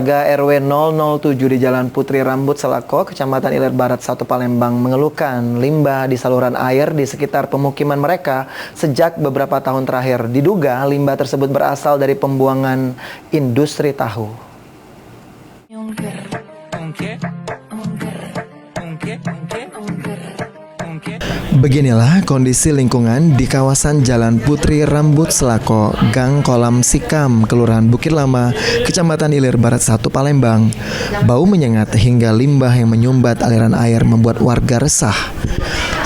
Warga RW 007 di Jalan Putri Rambut Selako, Kecamatan Ilir Barat 1 Palembang mengeluhkan limbah di saluran air di sekitar pemukiman mereka sejak beberapa tahun terakhir. Diduga limbah tersebut berasal dari pembuangan industri tahu. Beginilah kondisi lingkungan di kawasan Jalan Putri Rambut Selako, Gang Kolam Sikam, Kelurahan Bukit Lama, Kecamatan Ilir Barat 1 Palembang. Bau menyengat hingga limbah yang menyumbat aliran air membuat warga resah.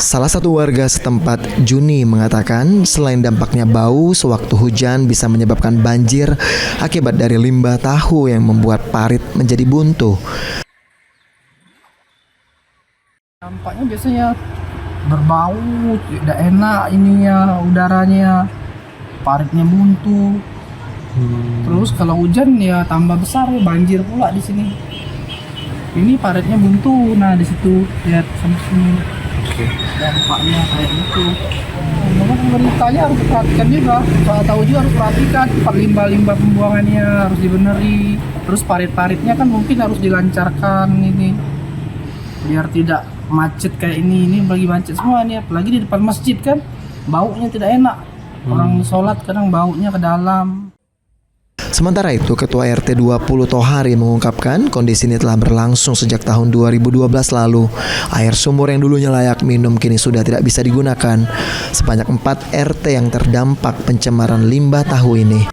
Salah satu warga setempat, Juni, mengatakan selain dampaknya bau sewaktu hujan bisa menyebabkan banjir akibat dari limbah tahu yang membuat parit menjadi buntu. Dampaknya biasanya berbau, tidak enak ininya, udaranya, paritnya buntu. Terus kalau hujan ya tambah besar, banjir pula di sini. Ini paritnya buntu, nah di situ lihat sampai sini. Dampaknya kayak gitu. Memang pemerintahnya harus perhatikan juga, soal tahu juga harus perhatikan tempat limbah-limbah pembuangannya harus dibeneri. Terus parit-paritnya kan mungkin harus dilancarkan ini, biar tidak macet kayak ini bagi macet semua nih, apalagi di depan masjid kan baunya tidak enak. Orang sholat kadang baunya ke dalam. Sementara itu, Ketua RT 20 Tohari mengungkapkan kondisi ini telah berlangsung sejak tahun 2012 lalu. Air sumur yang dulunya layak minum kini sudah tidak bisa digunakan. Sebanyak 4 RT yang terdampak pencemaran limbah tahu ini.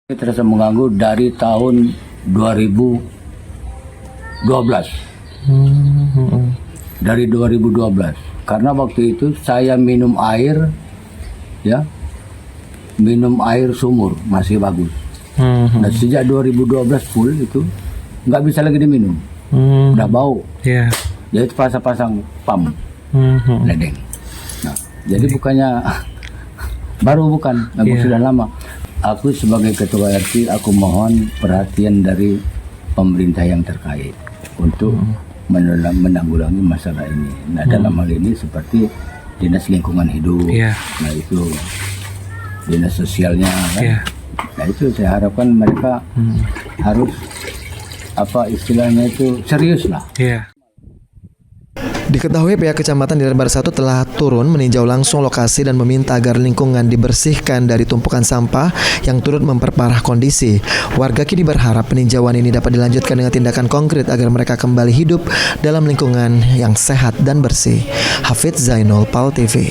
Terasa mengganggu dari tahun 2012. Dari 2012. Karena waktu itu saya minum air, ya, minum air sumur masih bagus. Dan sejak 2012 full itu nggak bisa lagi diminum, udah bau. Jadi pasang pam, ledeng. Nah, jadi bukannya baru, bukan, sudah lama. Aku sebagai ketua RT, aku mohon perhatian dari pemerintah yang terkait untuk menanggulangi masalah ini. Nah, dalam hal ini seperti Dinas Lingkungan Hidup, nah itu Dinas Sosialnya, kan? Nah itu saya harapkan mereka harus istilahnya itu serius lah. Diketahui pihak Kecamatan Ilir Barat 1 telah turun meninjau langsung lokasi dan meminta agar lingkungan dibersihkan dari tumpukan sampah yang turut memperparah kondisi. Warga kini berharap peninjauan ini dapat dilanjutkan dengan tindakan konkret agar mereka kembali hidup dalam lingkungan yang sehat dan bersih. Hafidz Zainul, PAL TV.